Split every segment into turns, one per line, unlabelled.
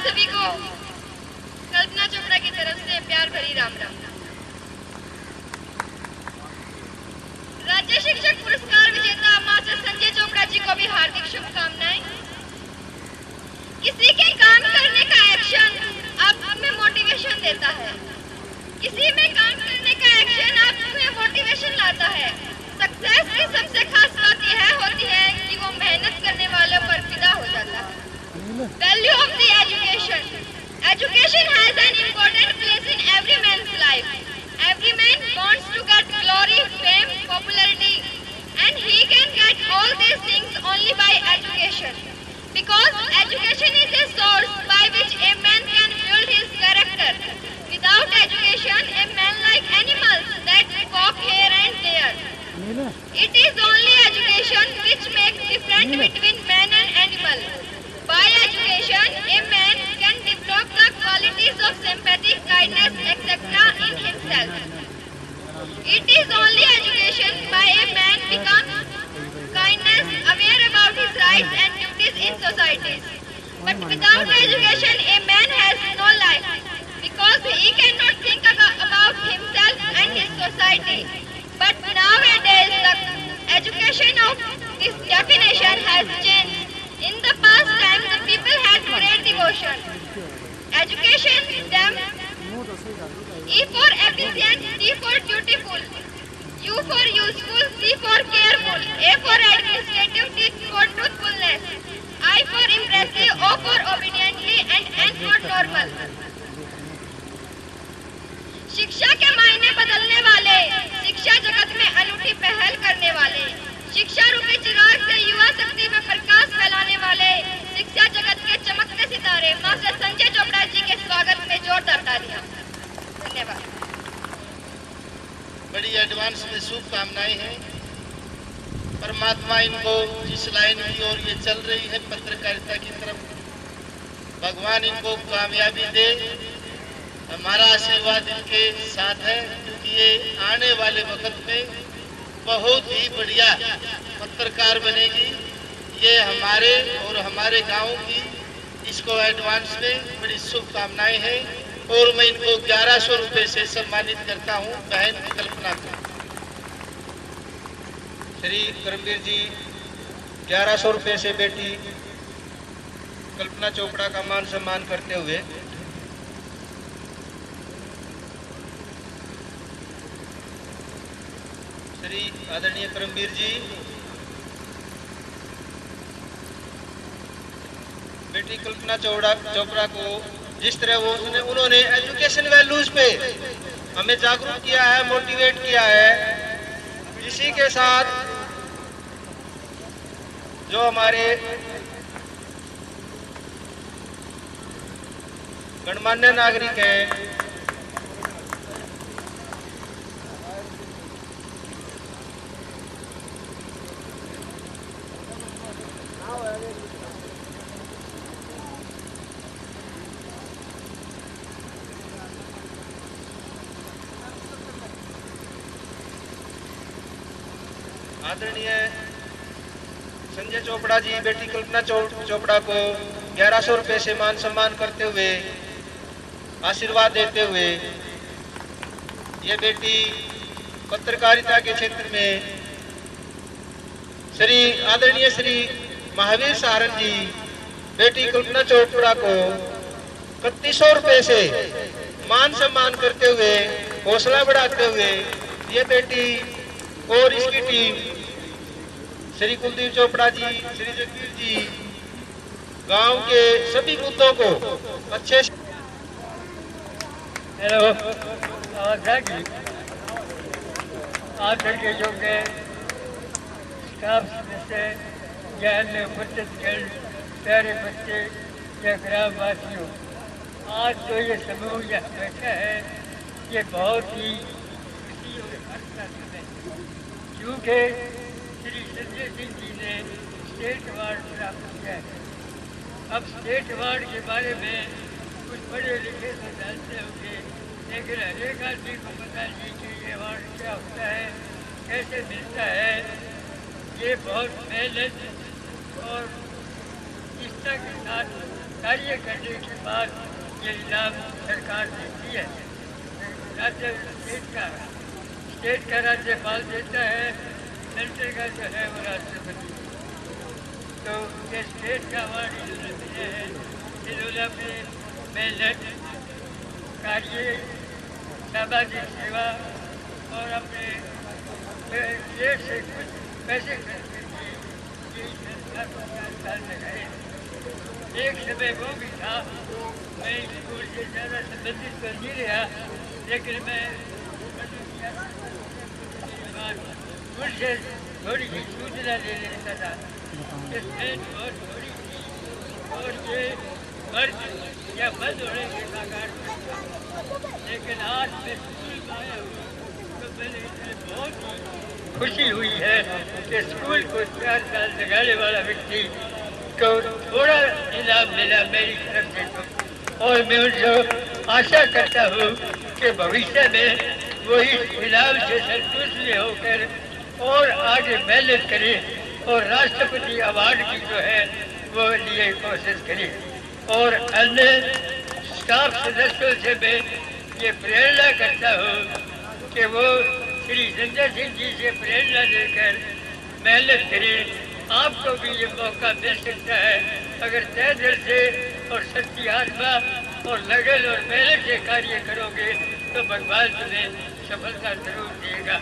सभी को कल्पना चोपड़ा की तरफ से प्यार भरी राम राम। राज्य शिक्षक पुरस्कार विजेता मास्टर संजय चोपड़ा जी को भी हार्दिक शुभकामनाएं। किसी के काम करने का एक्शन आप में मोटिवेशन देता है, किसी में काम करने का एक्शन आप में मोटिवेशन लाता है। सक्सेस की सबसे खास बात यह होती है कि वो मेहनत करने वालों पर फिदा हो जाता है। Value of the education. Education has an important place in every man's life. Every man wants to get glory, fame, popularity, and he can get all these things only by education. Because education is a source by which a man can build his character. Without education, a man like animals that walk here and there. It is only education which makes difference between man and animal. By education, a man can develop the qualities of sympathy, kindness, etc. in himself. It is only education by a man becomes kindness, aware about his rights and duties in society. But without education, a man has no life because he cannot think about himself and his society. But nowadays, the education of this definition has changed. In the past time, the people had great devotion. Education them E for efficient, D for dutiful, U for useful, C for careful, A for administrative, T for truthfulness, I for impressive, O for obediently, and N for normal. शिक्षा के मायने बदलने वाले, शिक्षा जगत में अनूठी पहल करने वाले, शिक्षा रूपी चिराग से युवा शक्ति में प्रकाश फैलाने वाले, शिक्षा जगत के चमकते सितारे मास्टर संजय चोपड़ा जी के स्वागत में जोरदार तालियां। धन्यवाद।
बड़ी एडवांस में शुभकामनाएं हैं। परमात्मा इनको जिस लाइन की ओर ये चल रही है पत्रकारिता की तरफ, भगवान इनको कामयाबी दे। हमारा आशीर्वाद इनके साथ है क्योंकि ये आने वाले वक्त में बहुत ही बढ़िया पत्रकार बनेगी। ये हमारे और हमारे गांव की इसको एडवांस में बड़ी शुभकामनाएं हैं और मैं इनको 1100 रुपए से सम्मानित करता हूं, बहन कल्पना को।
श्री करमवीर जी 1100 रुपए से बेटी कल्पना चोपड़ा का मान सम्मान करते हुए श्री आदरणीय करमवीर जी बेटी कल्पना चोपड़ा को जिस तरह उन्होंने एजुकेशन वैल्यूज पे हमें जागरूक किया है, मोटिवेट किया है, इसी के साथ जो हमारे गणमान्य नागरिक हैं आदरणीय संजय चोपड़ा जी बेटी कल्पना चोपड़ा को 1100 रुपए से मान सम्मान करते हुए आशीर्वाद देते हुए ये बेटी पत्रकारिता के क्षेत्र में आदरणीय श्री महावीर सहारण जी बेटी कल्पना चोपड़ा को 3100 रुपए से मान सम्मान करते हुए हौसला बढ़ाते हुए ये बेटी और इसकी टीम श्री कुलदीप चोपड़ा जी, श्री जगवीर जी गांव के सभी मुद्दों को अच्छे से
आज के जो के स्टाफ सदस्य ज्ञान में उपस्थित प्यारे बच्चे या ग्रामवासियों, आज जो ये समूह यहाँ बैठा है ये बहुत ही खुशी और हर्ष का दिन है क्योंकि श्री संजय सिंह जी ने स्टेट अवार्ड प्राप्त किया है। अब स्टेट अवार्ड के बारे में कुछ पढ़े लिखे तो जानते होंगे, लेकिन हरेक आदमी को पता नहीं कि ये अवार्ड क्या होता है, कैसे मिलता है। ये बहुत मेहनत और निष्ठा के साथ कार्य करने के बाद ये इनाम सरकार देती है। राज्य स्टेट का राज्यपाल देता है, सेंटर का जो है वो राष्ट्रपति। तो ये स्टेट का अवार्ड इन्होंने मिले हैं। इन्होंने अपने मेहनत, कार्य, सामाजिक सेवा और अपने जेब से कुछ पैसे खर्च करके ये संस्था को 4 साल लगाए। एक समय वो भी था, मैं स्कूल से ज़्यादा संबंधित तो नहीं रहा, लेकिन मैं उनसे थोड़ी सी सूचना ले लेता था। स्टेट बहुत थोड़ी थी और ये मर्ज या बंद होने के साकार था। लेकिन आज मैं स्कूल में आया हूँ तो मैंने इसमें बहुत खुशी हुई है कि स्कूल को 4 साल लगाने वाला व्यक्ति को थोड़ा इनाम मिला मेरी तरफ से तो। और मैं उनसे आशा करता हूँ कि भविष्य में वो इस इनाम से संतुष्ट होकर और आगे मेहनत करें और राष्ट्रपति अवार्ड की जो है वो लिए कोशिश करें। और अन्य स्टाफ सदस्यों से मैं ये प्रेरणा करता हूँ कि वो श्री संजय सिंह जी से प्रेरणा लेकर मेहनत करें। आपको भी ये मौका मिल सकता है अगर तय दिल से और सच्ची आत्मा और लगन और मेहनत से कार्य करोगे तो भगवान तुम्हें सफलता जरूर देगा।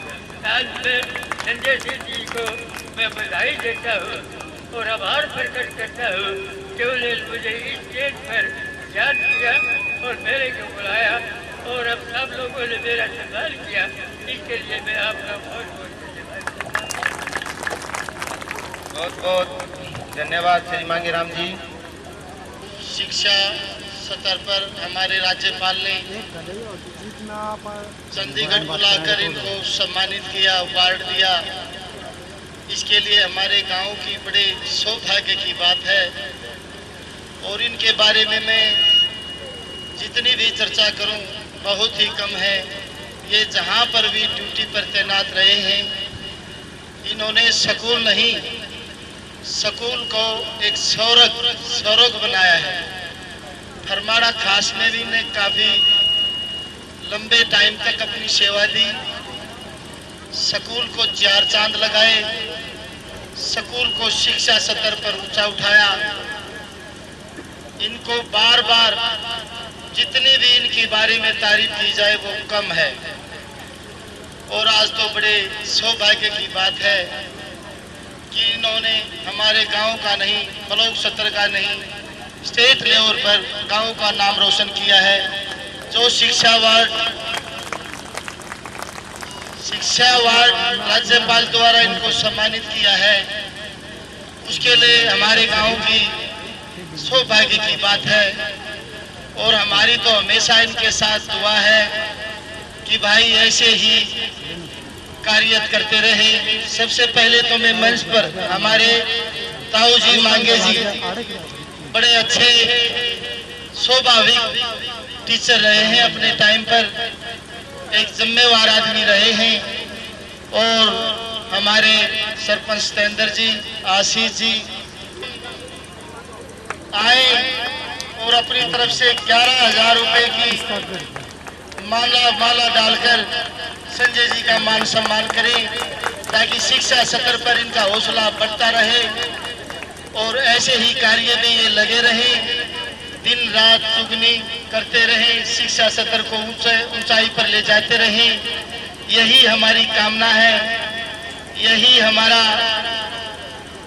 आज मैं संजय सिंह जी को मैं बधाई देता हूँ और आभार प्रकट करता हूँ कि उन्होंने मुझे इस स्टेज पर याद किया और मेरे को बुलाया और अब सब लोगों ने मेरा सम्मान किया। इसके लिए मैं आपका बहुत
बहुत धन्यवाद श्री मांगीराम जी।
शिक्षा स्तर पर हमारे राज्यपाल ने चंडीगढ़ बुलाकर इनको सम्मानित किया, अवार्ड दिया। इसके लिए हमारे गांव की बड़े सौभाग्य की बात है और इनके बारे में मैं जितनी भी चर्चा करूं बहुत ही कम है। ये जहां पर भी ड्यूटी पर तैनात रहे हैं, इन्होंने स्कूल नहीं, स्कूल को एक स्वर्ग बनाया है। फरमाड़ा खास में भी इन्हें काफ़ी लंबे टाइम तक अपनी सेवा दी, स्कूल को 4 चांद लगाए, स्कूल को शिक्षा स्तर पर ऊंचा उठाया। इनको बार बार जितनी भी इनके बारे में तारीफ की जाए वो कम है। और आज तो बड़े सौभाग्य की बात है कि इन्होंने हमारे गांव का नहीं, ब्लॉक स्तर का नहीं, स्टेट लेवल पर गांव का नाम रोशन किया है। जो शिक्षा अवार्ड राज्यपाल द्वारा इनको सम्मानित किया है, उसके लिए हमारे गांव की सौभाग्य की बात है। और हमारी तो हमेशा इनके साथ दुआ है कि भाई ऐसे ही कार्य करते रहे। सबसे पहले तो मैं मंच पर हमारे ताऊ जी मांगे जी बड़े अच्छे स्वाभाविक टीचर रहे हैं, अपने टाइम पर एक जिम्मेवार आदमी रहे हैं। और हमारे सरपंच सतेंद्र जी, आशीष जी आए और अपनी तरफ से 11,000 रुपए की माला डालकर संजय जी का मान सम्मान करें, ताकि शिक्षा स्तर पर इनका हौसला बढ़ता रहे और ऐसे ही कार्य में ये लगे रहे, दिन रात दुगनी करते रहे, शिक्षा स्तर को ऊंचाई पर ले जाते रहे। यही हमारी कामना है, यही हमारा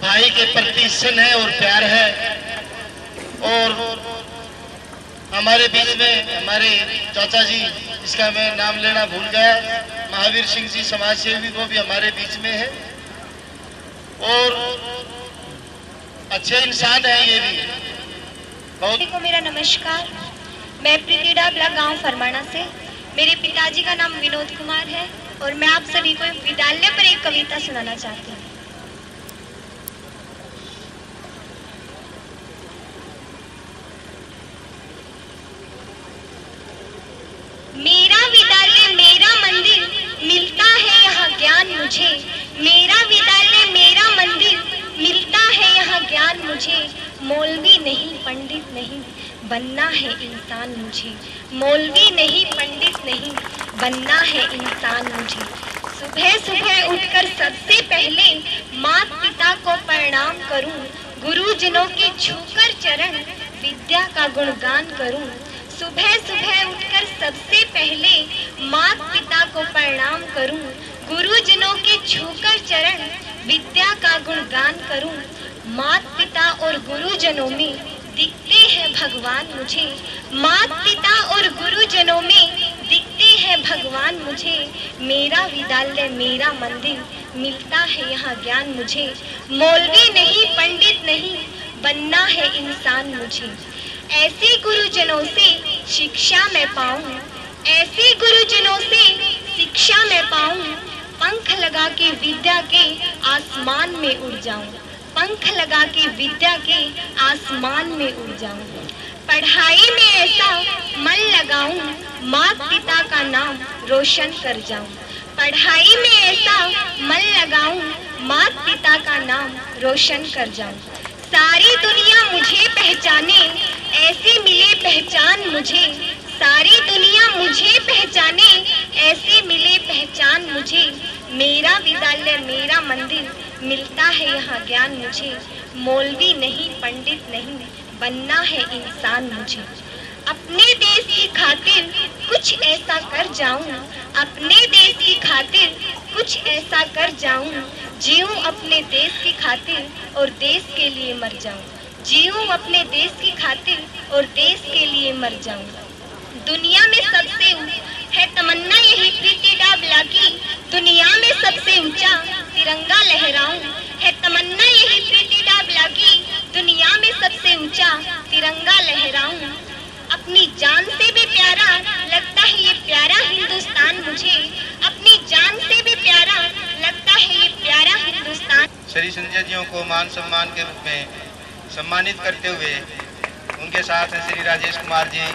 भाई के प्रति स्नेह और प्यार है। और हमारे बीच में हमारे चाचा जी, इसका मैं नाम लेना भूल गया, महावीर सिंह जी समाज सेवी, वो भी हमारे बीच में है और अच्छे इंसान है ये भी बहुत।
को मेरा नमस्कार। मैं प्रीतिडाबला गांव फरमाना से, मेरे पिताजी का नाम विनोद कुमार है और मैं आप सभी को विद्यालय पर एक कविता सुनाना चाहती हूँ। मेरा विद्यालय मेरा मंदिर, मिलता है यहाँ ज्ञान मुझे। मेरा विद्यालय मेरा मंदिर, मिलता है यहाँ ज्ञान मुझे। मौलवी नहीं पंडित नहीं बनना है इंसान मुझे, मौलवी नहीं पंडित नहीं बनना है इंसान मुझे। सुबह सुबह उठकर सबसे पहले माता पिता को प्रणाम करूं, गुरुजनों के छूकर चरण विद्या का गुणगान करूं। सुबह सुबह उठकर सबसे पहले माता पिता को प्रणाम करूं, गुरुजनों के छूकर चरण विद्या का गुणगान करूं। माता पिता और गुरुजनों में दिखते हैं भगवान मुझे, माता पिता और गुरुजनों में दिखते हैं भगवान मुझे। मेरा विद्यालय मेरा मंदिर मिलता है यहाँ ज्ञान मुझे, मौलवी नहीं पंडित नहीं बनना है इंसान मुझे। ऐसे गुरुजनों से शिक्षा मैं पाऊं, ऐसे गुरुजनों से शिक्षा मैं पाऊं। पंख लगा के विद्या के आसमान में उड़ जाऊं, पंख लगा के विद्या के आसमान में उड़ जाऊं। पढ़ाई में ऐसा मन लगाऊं, माता पिता का नाम रोशन कर जाऊं। पढ़ाई में ऐसा मन लगाऊं, माता पिता का नाम रोशन कर जाऊं। सारी दुनिया मुझे पहचाने, ऐसे मिले पहचान मुझे। सारी दुनिया मुझे पहचाने, ऐसे मिले पहचान मुझे। मेरा विद्यालय मेरा मंदिर मिलता है यहाँ ज्ञान मुझे, मौलवी नहीं पंडित नहीं बनना है इंसान मुझे। अपने देश की खातिर कुछ ऐसा कर जाऊं, अपने देश की खातिर कुछ ऐसा कर जाऊं। जीऊं अपने देश की खातिर और देश के लिए मर जाऊं, जीऊं अपने देश की खातिर और देश के लिए मर जाऊं। दुनिया में सबसे है तमन्ना यही प्रीति डाबला की, दुनिया में सबसे ऊंचा तिरंगा लहराऊं। है तमन्ना यही प्रीति डाबला की, दुनिया में सबसे ऊंचा तिरंगा लहराऊं। अपनी जान से भी प्यारा लगता है ये प्यारा हिंदुस्तान मुझे, अपनी जान से भी प्यारा लगता है ये प्यारा हिंदुस्तान।
श्री संजय जियों को मान सम्मान के रूप में सम्मानित करते हुए उनके साथ हैं श्री राजेश कुमार जी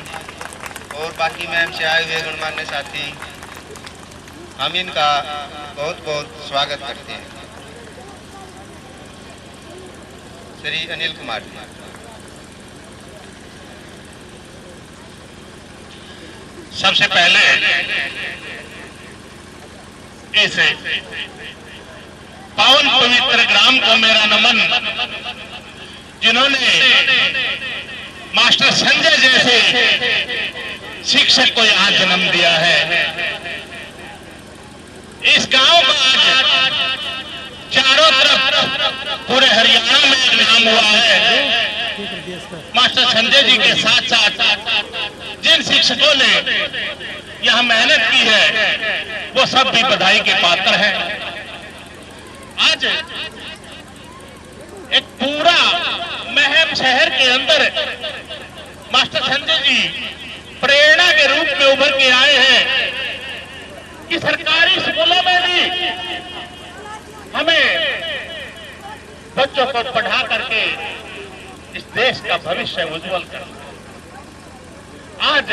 और बाकी मैम से आए हुए गणमान्य साथी। हम इनका बहुत बहुत स्वागत करते हैं। श्री अनिल कुमार जी।
सबसे पहले इस पावन पवित्र ग्राम को मेरा नमन, जिन्होंने मास्टर संजय जैसे शिक्षक को यहाँ जन्म दिया है। इस गांव का आज चारों तरफ पूरे हरियाणा में एक नाम हुआ है। मास्टर संजय जी के साथ साथ जिन शिक्षकों ने यहाँ मेहनत की है वो सब भी बधाई के पात्र हैं। आज एक पूरा महम शहर के अंदर मास्टर संजय जी प्रेरणा के रूप में उभर के आए हैं कि सरकारी स्कूलों में भी हमें बच्चों को पढ़ा करके इस देश का भविष्य उज्जवल करना। आज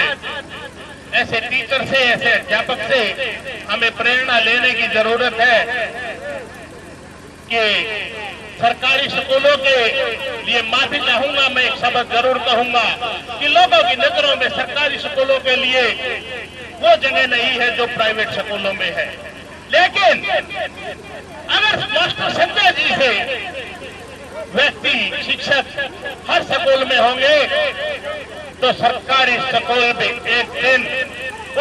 ऐसे टीचर से, ऐसे अध्यापक से हमें प्रेरणा लेने की जरूरत है कि सरकारी स्कूलों के लिए माफी चाहूंगा, मैं एक शब्द जरूर कहूंगा कि लोगों की नजरों में सरकारी स्कूलों के लिए वो जगह नहीं है जो प्राइवेट स्कूलों में है। लेकिन अगर मास्टर संजय जी से व्यक्ति शिक्षक हर स्कूल में होंगे तो सरकारी स्कूल में एक दिन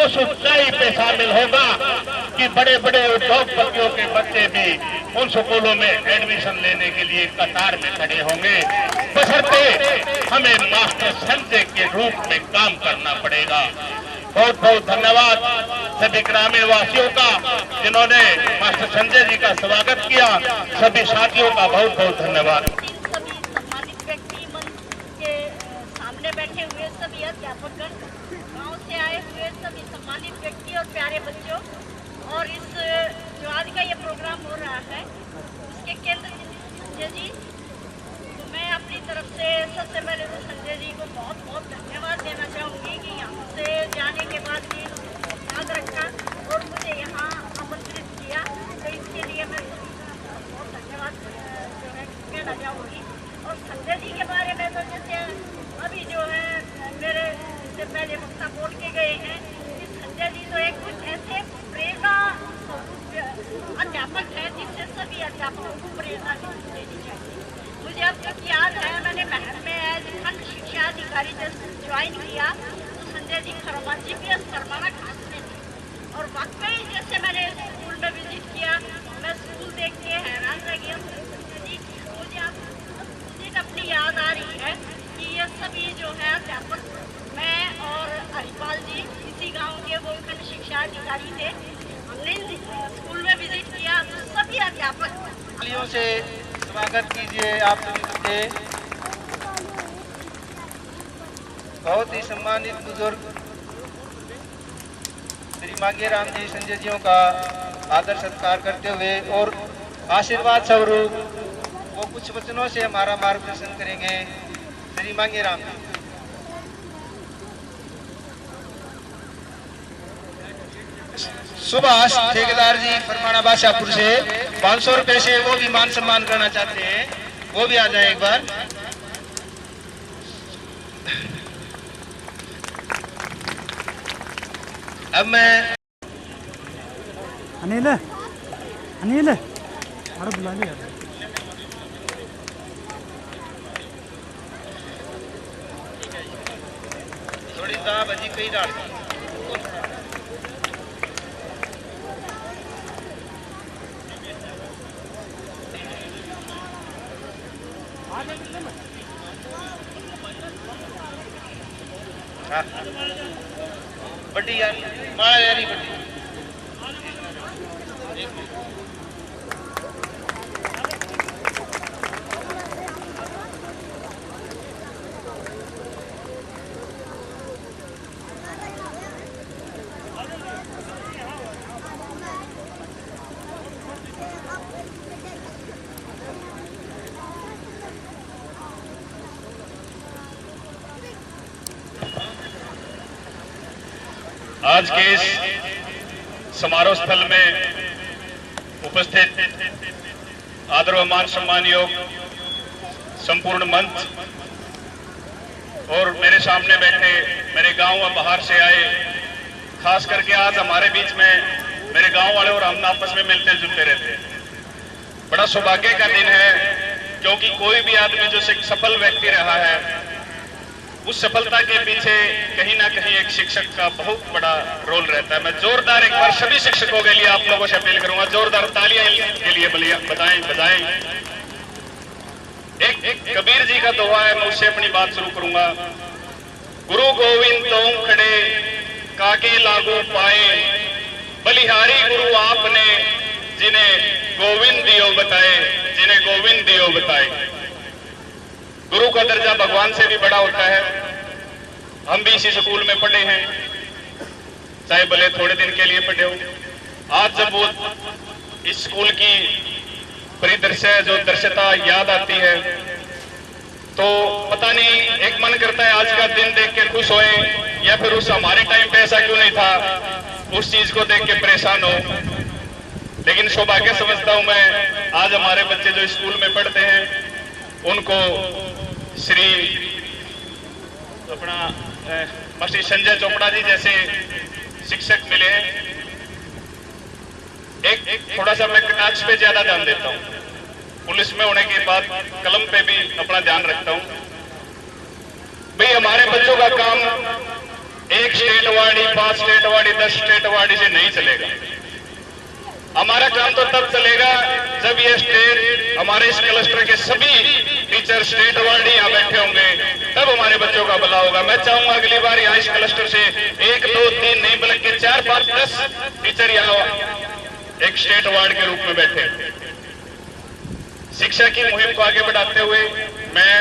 उस ऊंचाई पे शामिल होगा कि बड़े बड़े उद्योगपतियों के बच्चे भी उन स्कूलों में एडमिशन लेने के लिए कतार में खड़े होंगे। बशर्ते हमें मास्टर संजय के रूप में काम करना पड़ेगा। बहुत बहुत धन्यवाद सभी ग्रामीण वासियों का जिन्होंने मास्टर संजय जी का स्वागत किया। सभी साथियों का बहुत बहुत धन्यवाद।
सभी सम्मानित व्यक्ति मंच के सामने बैठे हुए सभी अध्यापकगण, गांव से आए हुए सभी सम्मानित व्यक्ति और प्यारे बच्चों, और इस जो आज का ये प्रोग्राम हो रहा है उसके केंद्र संजय जी, तो मैं अपनी तरफ से सबसे पहले तो संजय जी को बहुत बहुत धन्यवाद देना चाहूँगी कि यहाँ से जाने के बाद भी याद रखा और मुझे यहाँ आमंत्रित किया, तो इसके लिए मैं बहुत धन्यवाद जो है कहना चाहूँगी। और संजय जी के बारे में अधिकारी जब ज्वाइन किया तो संजय जी खरोमा GPS करवाना घास में थे। और वाकई जैसे मैंने स्कूल में विजिट किया, मैं स्कूल देख के हैरान रह गया। संजय जी, मुझे आप मुझे अपनी याद आ रही है कि ये सभी जो है अध्यापक, मैं और हरिपाल जी इसी गांव के वो खंड शिक्षा अधिकारी थे। हमने स्कूल में विजिट किया तो सभी अध्यापक
तालियों से स्वागत कीजिए आप सभी के बहुत ही सम्मानित बुजुर्ग श्री मांगेराम जी संजय जियों का आदर सत्कार करते हुए और आशीर्वाद स्वरूप वो कुछ वचनों से हमारा मार्गदर्शन करेंगे। श्री मांगेराम जी। सुभाष ठेकेदार जी फरमाना बादशाहपुर से 500 रुपए से वो भी मान सम्मान करना चाहते हैं, वो भी आ जाए एक बार। अब मैं
अनिल अरे बुला लिया
थोड़ी दाब अजी कई डाल बड़ी यार माड़ा यारी बड़ी
आज के इस समारोह स्थल में उपस्थित आदर व मान सम्मान योग संपूर्ण मंच और मेरे सामने बैठे मेरे गांव व बाहर से आए, खास करके आज हमारे बीच में मेरे गांव वाले और हम आपस में मिलते जुलते रहते हैं। बड़ा सौभाग्य का दिन है, क्योंकि कोई भी आदमी जो सफल व्यक्ति रहा है उस सफलता के पीछे कहीं ना कहीं एक शिक्षक का बहुत बड़ा रोल रहता है। मैं जोरदार एक बार सभी शिक्षकों के लिए आप लोगों से अपील करूंगा, जोरदार तालियां के लिए बजाएं। एक कबीर जी का दोहा है, मैं उससे अपनी बात शुरू करूंगा। गुरु गोविंद तुम खड़े काके लागू पाए, बलिहारी गुरु आपने जिन्हें गोविंद दियो बताए, जिन्हें गोविंद दियो बताए। गुरु का दर्जा भगवान से भी बड़ा होता है। हम भी इसी स्कूल में पढ़े हैं, चाहे भले थोड़े दिन के लिए पढ़े हो। आज जब वो इस स्कूल की परिदृश्य जो दृश्यता याद आती है तो पता नहीं, एक मन करता है आज का दिन देख के खुश होए, या फिर उस हमारे टाइम पे ऐसा क्यों नहीं था, उस चीज को देख के परेशान हो। लेकिन सौभाग्य समझता हूं मैं, आज हमारे बच्चे जो स्कूल में पढ़ते हैं उनको श्री अपना मास्टर संजय चोपड़ा जी जैसे शिक्षक मिले। एक थोड़ा सा मैं कटाक्ष पे ज्यादा ध्यान देता हूँ, पुलिस में होने के बाद कलम पे भी अपना ध्यान रखता हूँ। भाई हमारे बच्चों का काम 1 state awardee, 5 state awardee, 10 state awardee से नहीं चलेगा। हमारा काम तो तब चलेगा जब ये स्टेट, हमारे इस क्लस्टर के सभी टीचर स्टेट अवार्डी यहाँ बैठे होंगे, तब हमारे बच्चों का भला होगा। मैं चाहूंगा अगली बार यहाँ इस क्लस्टर से 1, 2, 3 नहीं बल्कि 4, 5, 10 टीचर यहाँ एक स्टेट अवार्ड के रूप में बैठे। शिक्षा की मुहिम को आगे बढ़ाते हुए मैं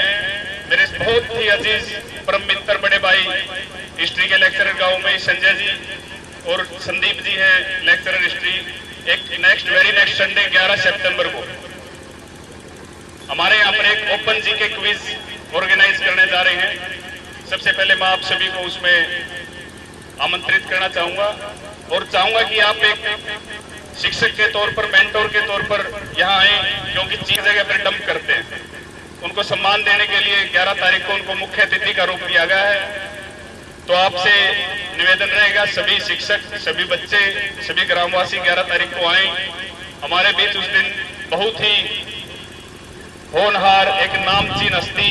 मेरे बहुत ही अजीज परम मित्र बड़े भाई हिस्ट्री के लेक्चरर गांव में संजय जी और संदीप जी हैं लेक्चरर हिस्ट्री, एक वेरी नेक्स्ट संडे 11 सितंबर को हमारे यहाँ पर एक ओपन जीके क्विज ऑर्गेनाइज करने जा रहे हैं। सबसे पहले मैं आप सभी को उसमें आमंत्रित करना चाहूंगा और चाहूंगा कि आप एक शिक्षक के तौर पर, मेंटोर के तौर पर यहाँ आए, क्योंकि चीज जगह पर डंप करते हैं। उनको सम्मान देने के लिए 11 तारीख को उनको मुख्य अतिथि का रूप दिया गया है। तो आपसे निवेदन रहेगा, सभी शिक्षक, सभी बच्चे, सभी ग्रामवासी 11 तारीख को आए। हमारे बीच उस दिन बहुत ही होनहार एक नामचीन हस्ती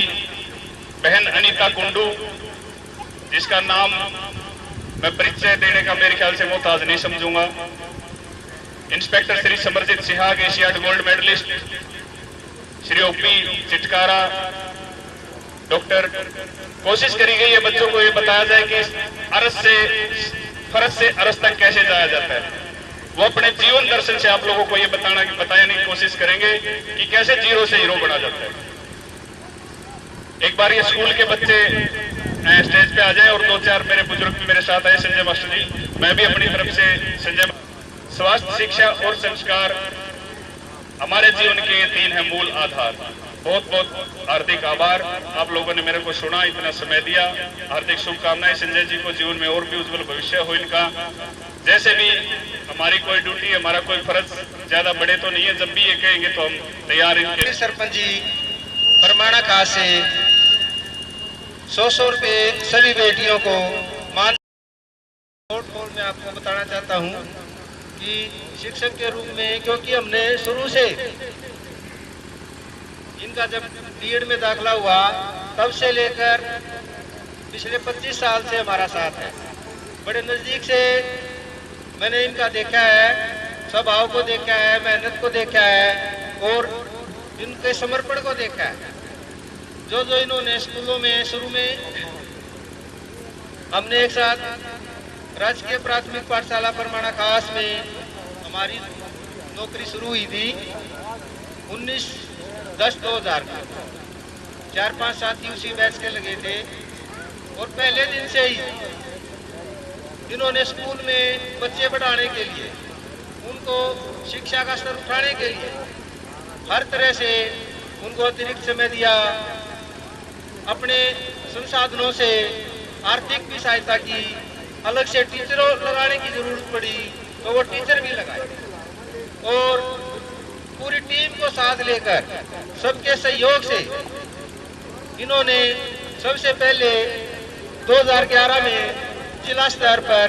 बहन अनीता कुंडू, जिसका नाम मैं परिचय देने का मेरे ख्याल से मोहताज नहीं समझूंगा। Inspector Shri Samarjit Sihag, Asiad gold medallist, Shri OP Chitkara. Doctor, कोशिश करी गई है बच्चों को ये बताया जाए कि फर्ज से अरस तक कैसे जाया जाता है। वो अपने जीवन दर्शन से आप लोगों को ये बताने की कोशिश करेंगे कि कैसे जीरो से हीरो बना जाता है। एक बार ये स्कूल के बच्चे स्टेज पे आ जाए और 2-4 मेरे बुजुर्ग भी मेरे साथ आए। संजय मास्टर जी, मैं भी अपनी तरफ से संजय। स्वास्थ्य, शिक्षा और संस्कार हमारे जीवन के 3 है मूल आधार। बहुत बहुत हार्दिक आभार, आप लोगों ने मेरे को सुना, इतना समय दिया। हार्दिक शुभकामनाएं संजय जी को, जीवन में और भी उज्जवल भविष्य हो इनका। जैसे भी हमारी कोई ड्यूटी, हमारा कोई फर्ज ज्यादा बड़े तो नहीं है, जब भी ये कहेंगे तो हम तैयार इनके।
सरपंच जी परमाणा खास से 100 रुपए सभी बेटियों को मान। मैं आपको बताना चाहता हूं कि शिक्षक के रूप में, क्योंकि हमने शुरू से इनका जब बीएड में दाखिला हुआ तब से लेकर पिछले 25 साल से हमारा साथ है। बड़े नजदीक से मैंने इनका देखा है, स्वभाव को देखा है, मेहनत को देखा है और इनके समर्पण को देखा है। जो जो इन्होंने स्कूलों में शुरू में हमने एक साथ राजकीय प्राथमिक पाठशाला परमाणा खास में हमारी नौकरी शुरू हुई थी 19/10/2000 में। 4-5 साथी उसी बैच के लगे थे और पहले दिन से ही इन्होंने स्कूल में बच्चे बढ़ाने के लिए, उनको शिक्षा का स्तर उठाने के लिए हर तरह से उनको अतिरिक्त समय दिया। अपने संसाधनों से आर्थिक भी सहायता की। अलग से टीचरों लगाने की जरूरत पड़ी तो वो टीचर भी लगाए और पूरी टीम को साथ लेकर सबके सहयोग से इन्होंने सबसे पहले 2011 में जिला स्तर पर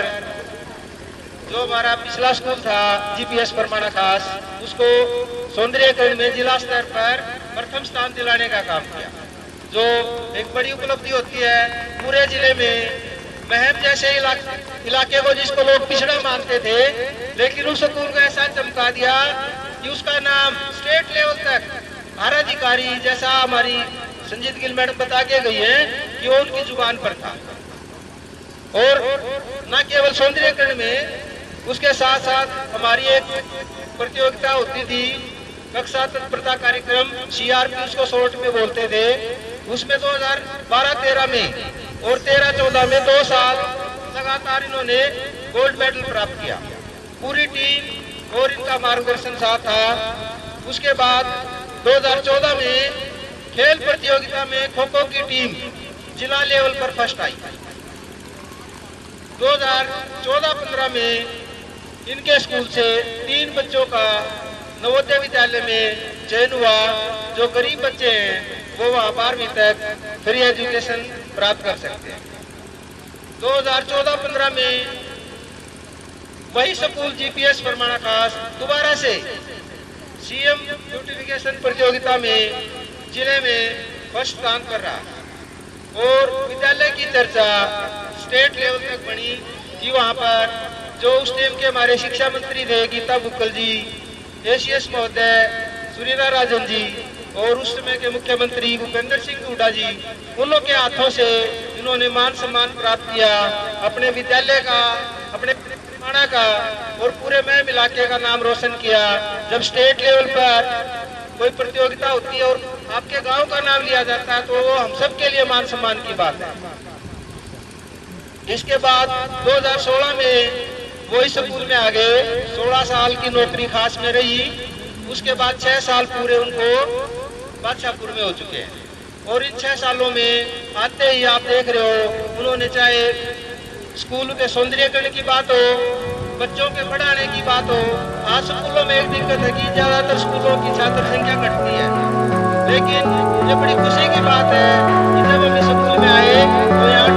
जो हमारा पिछला स्कूल था जीपीएस परमाणा खास, उसको सौंदर्यीकरण में जिला स्तर पर प्रथम स्थान दिलाने का काम किया, जो एक बड़ी उपलब्धि होती है। पूरे जिले में महम जैसे इलाके को जिसको लोग पिछड़ा मानते थे, लेकिन उस स्कूल को ऐसा चमका दिया कि उसका नाम स्टेट लेवल तक हर अधिकारी, जैसा हमारी संजीत गिल मैडम बता के गई है कि वो उनकी जुबान पर था। और न केवल सौंदर्यीकरण में, उसके साथ साथ हमारी एक प्रतियोगिता होती थी कक्षा तत्परता कार्यक्रम, CRP उसको शॉर्ट में बोलते थे। उसमें 2012-13 में और 13-14 में 2 साल लगातार इन्होंने गोल्ड मेडल प्राप्त किया। पूरी टीम और इनका मार्गदर्शन साथ था। उसके बाद 2014 में खेल प्रतियोगिता में खो खो की टीम जिला लेवल पर फर्स्ट आई। 2014-15 में इनके स्कूल से 3 बच्चों का नवोदय विद्यालय में चयन हुआ। जो गरीब बच्चे हैं वो वहाँ 12वीं तक फ्री एजुकेशन प्राप्त कर सकते हैं। 2014-15 में वही स्कूल जीपीएस परमाणा खास दोबारा से सीएम ब्यूटिफिकेशन प्रतियोगिता में जिले में फर्स्ट स्थान कर रहा और विद्यालय की चर्चा स्टेट लेवल तक बनी कि वहाँ पर जो उस टाइम के हमारे शिक्षा मंत्री थे गीता बुक्कल जी, एसीएस महोदय सुरीरा राजन जी और उस समय के मुख्यमंत्री भूपेंद्र सिंह हुड्डा जी, उन लोग के हाथों से इन्होंने मान सम्मान प्राप्त किया। अपने विद्यालय का, अपने परमाणा का और पूरे महम इलाके का नाम रोशन किया। जब स्टेट लेवल पर कोई प्रतियोगिता होती है और आपके गांव का नाम लिया जाता है तो वो हम सब के लिए मान सम्मान की बात है। इसके बाद 2016 में वो इस स्कूल में आ गए। 16 साल की नौकरी खास में रही। उसके बाद 6 साल पूरे उनको बादशाहपुर में हो चुके हैं और इन 6 सालों में आते ही आप देख रहे हो उन्होंने चाहे स्कूल के सौंदर्यीकरण की बात हो, बच्चों के पढ़ाने की बात हो। आज स्कूलों में एक दिक्कत है कि ज्यादातर स्कूलों की छात्र संख्या घटती है, लेकिन ये बड़ी खुशी की बात है कि जब हम इस स्कूल में आए तो यहाँ